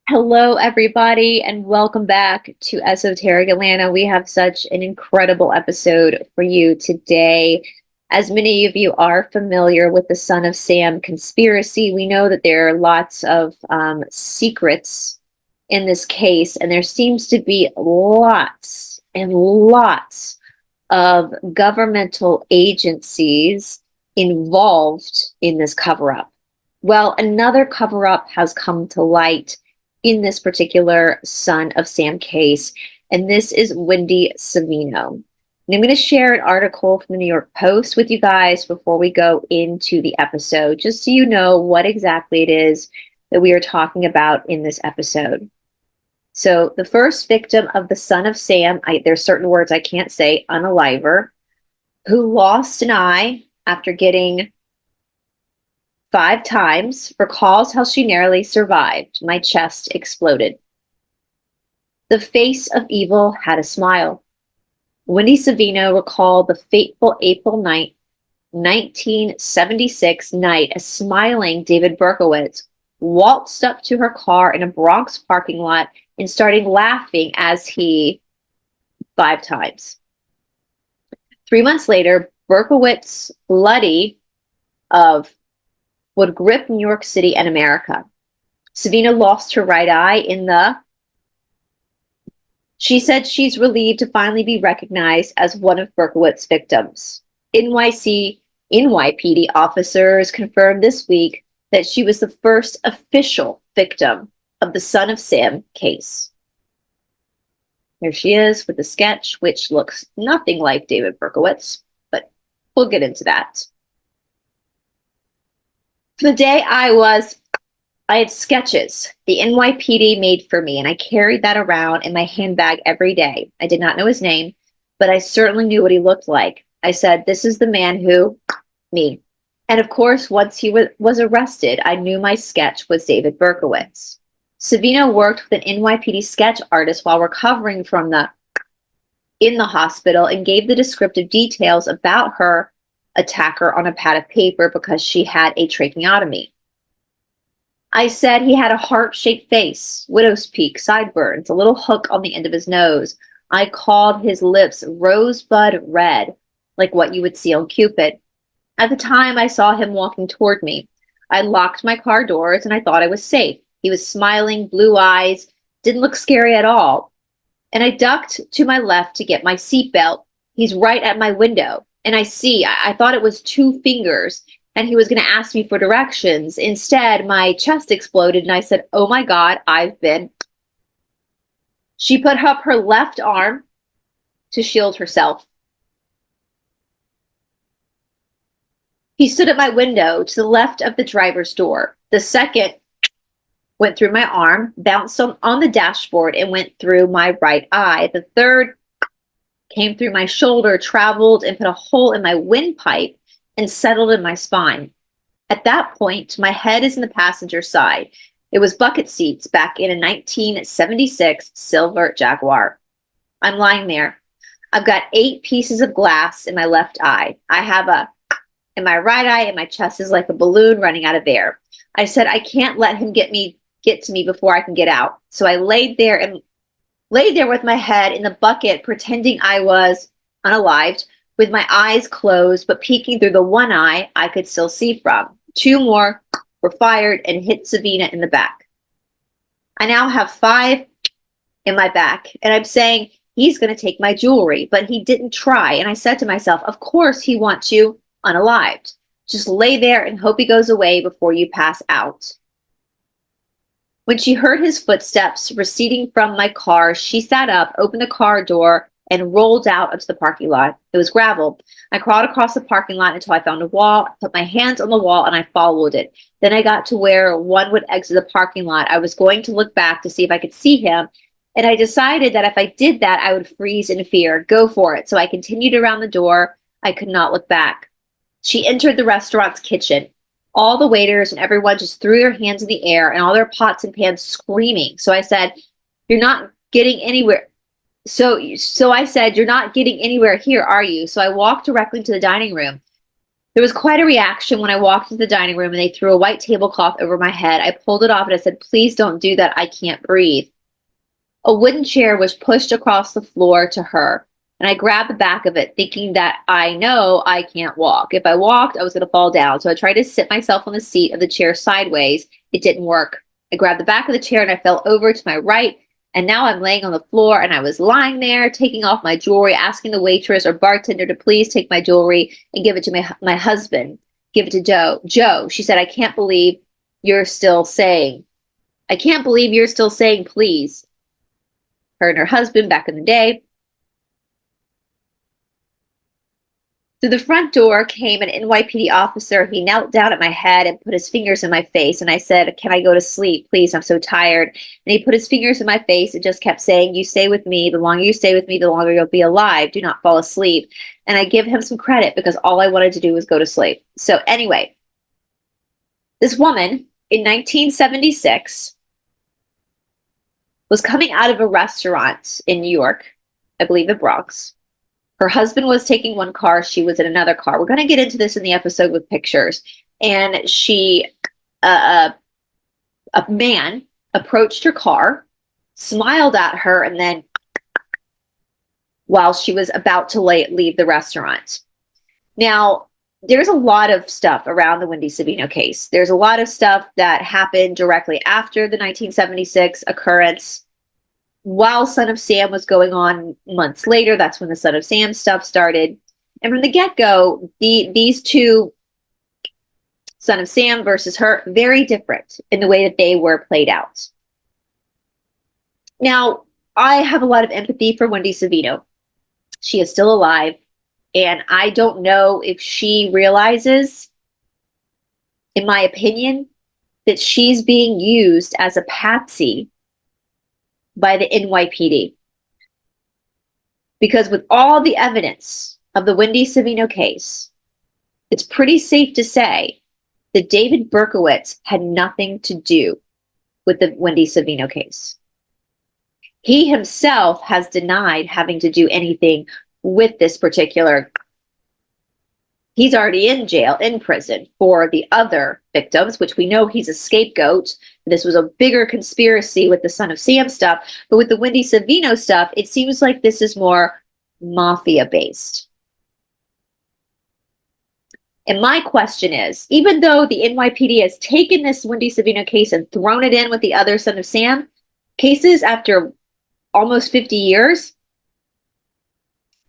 Hello, everybody, and welcome back to Esoteric Atlanta. We have such an incredible episode for you today. As many of you are familiar with the Son of Sam conspiracy, we know that there are lots of secrets in this case, and there seems to be lots and lots of governmental agencies involved in this cover up. Well, another cover up has come to light in this particular Son of Sam case, and this is Wendy Savino. And I'm going to share an article from the New York Post with you guys before we go into the episode, just so you know what exactly it is that we are talking about in this episode. So the first victim of the Son of Sam, there's certain words I can't say, unaliver, who lost an eye after getting 5 times, recalls how she narrowly survived. My chest exploded. The face of evil had a smile. Wendy Savino recalled the fateful April 1976 night a smiling David Berkowitz waltzed up to her car in a Bronx parking lot and started laughing as he 5 times. 3 months later, Berkowitz, bloody of would grip New York City and America. Savino lost her right eye She said she's relieved to finally be recognized as one of Berkowitz's victims. NYPD officers confirmed this week that she was the first official victim of the Son of Sam case. Here she is with the sketch, which looks nothing like David Berkowitz, but we'll get into that. For the day I had sketches the NYPD made for me, and I carried that around in my handbag every day. I did not know his name, but I certainly knew what he looked like. I said, this is the man who, me. And of course, once he was arrested, I knew my sketch was David Berkowitz. Savino worked with an NYPD sketch artist while recovering from in the hospital and gave the descriptive details about her attacker on a pad of paper because she had a tracheotomy. I said he had a heart-shaped face, widow's peak, sideburns, a little hook on the end of his nose. I called his lips rosebud red, like what you would see on Cupid. At the time, I saw him walking toward me. I locked my car doors and I thought I was safe. He was smiling, blue eyes, didn't look scary at all. And I ducked to my left to get my seatbelt. He's right at my window. And I thought it was 2 fingers and he was going to ask me for directions. Instead, my chest exploded and I said, oh my God, I've been. She put up her left arm to shield herself. He stood at my window to the left of the driver's door. The second went through my arm, bounced on the dashboard, and went through my right eye. The third came through my shoulder, traveled, and put a hole in my windpipe and settled in my spine. At that point, my head is in the passenger side. It was bucket seats back in a 1976 silver Jaguar. I'm lying there. I've got 8 pieces of glass in my left eye. I have in my right eye, and my chest is like a balloon running out of air. I said, I can't let him get to me before I can get out. So I laid there with my head in the bucket, pretending I was unalived, with my eyes closed, but peeking through the one eye I could still see from. 2 more were fired and hit Savino in the back. I now have 5 in my back, and I'm saying he's going to take my jewelry, but he didn't try. And I said to myself, of course he wants you unalived. Just lay there and hope he goes away before you pass out. When she heard his footsteps receding from my car, she sat up, opened the car door, and rolled out onto the parking lot. It was gravel. I crawled across the parking lot until I found a wall, put my hands on the wall, and I followed it. Then I got to where one would exit the parking lot. I was going to look back to see if I could see him, and I decided that if I did that, I would freeze in fear. Go for it. So I continued around the door. I could not look back. She entered the restaurant's kitchen. All the waiters and everyone just threw their hands in the air and all their pots and pans screaming. So I said, you're not getting anywhere. So I said, you're not getting anywhere here, are you? So I walked directly to the dining room. There was quite a reaction when I walked into the dining room and they threw a white tablecloth over my head. I pulled it off and I said, please don't do that. I can't breathe. A wooden chair was pushed across the floor to her, and I grabbed the back of it, thinking that I know I can't walk. If I walked, I was going to fall down. So I tried to sit myself on the seat of the chair sideways. It didn't work. I grabbed the back of the chair and I fell over to my right, and now I'm laying on the floor, and I was lying there taking off my jewelry, asking the waitress or bartender to please take my jewelry and give it to my husband. Give it to Joe. Joe, she said, I can't believe you're still saying please. Her and her husband back in the day. Through the front door came an NYPD officer. He knelt down at my head and put his fingers in my face. And I said, can I go to sleep, please? I'm so tired. And he put his fingers in my face and just kept saying, you stay with me. The longer you stay with me, the longer you'll be alive. Do not fall asleep. And I give him some credit because all I wanted to do was go to sleep. So anyway, this woman in 1976 was coming out of a restaurant in New York, I believe the Bronx. Her husband was taking one car. She was in another car. We're going to get into this in the episode with pictures. And a man approached her car, smiled at her, and then while she was about to leave the restaurant. Now, there's a lot of stuff around the Wendy Savino case. There's a lot of stuff that happened directly after the 1976 occurrence. While Son of Sam was going on months later, that's when the Son of Sam stuff started. And from the get-go, these two, Son of Sam versus her, very different in the way that they were played out. Now, I have a lot of empathy for Wendy Savino. She is still alive. And I don't know if she realizes, in my opinion, that she's being used as a patsy by the NYPD. Because with all the evidence of the Wendy Savino case, it's pretty safe to say that David Berkowitz had nothing to do with the Wendy Savino case. He himself has denied having to do anything with this particular. He's already in jail, in prison for the other victims, which we know he's a scapegoat. This was a bigger conspiracy with the Son of Sam stuff. But with the Wendy Savino stuff, it seems like this is more mafia-based. And my question is, even though the NYPD has taken this Wendy Savino case and thrown it in with the other Son of Sam cases after almost 50 years,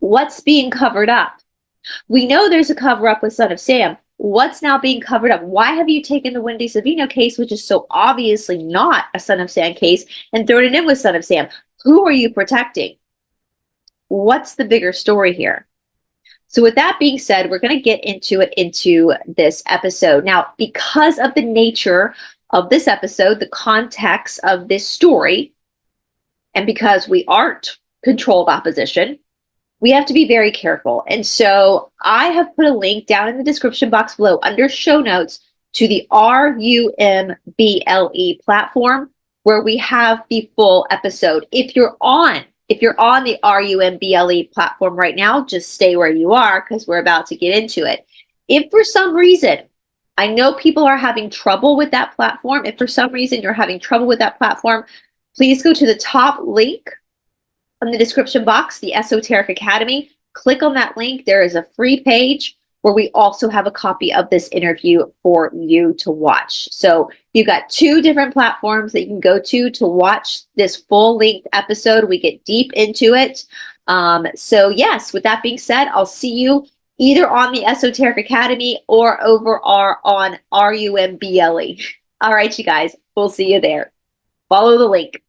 what's being covered up? We know there's a cover-up with Son of Sam. What's now being covered up? Why have you taken the Wendy Savino case, which is so obviously not a Son of Sam case, and thrown it in with Son of Sam? Who are you protecting? What's the bigger story here? So with that being said, we're going to get into this episode. Now, because of the nature of this episode, the context of this story, and because we aren't controlled opposition, we have to be very careful. And so I have put a link down in the description box below under show notes to the RUMBLE platform where we have the full episode. If you're on the RUMBLE platform right now, just stay where you are because we're about to get into it. If for some reason, I know people are having trouble with that platform. If for some reason you're having trouble with that platform, please go to the top link in the description box, the Esoteric Academy. Click on that link. There is a free page where we also have a copy of this interview for you to watch. So you've got two different platforms that you can go to watch this full-length episode. We get deep into it. So yes, with that being said, I'll see you either on the Esoteric Academy or over on RUMBLE. All right, you guys, we'll see you there. Follow the link.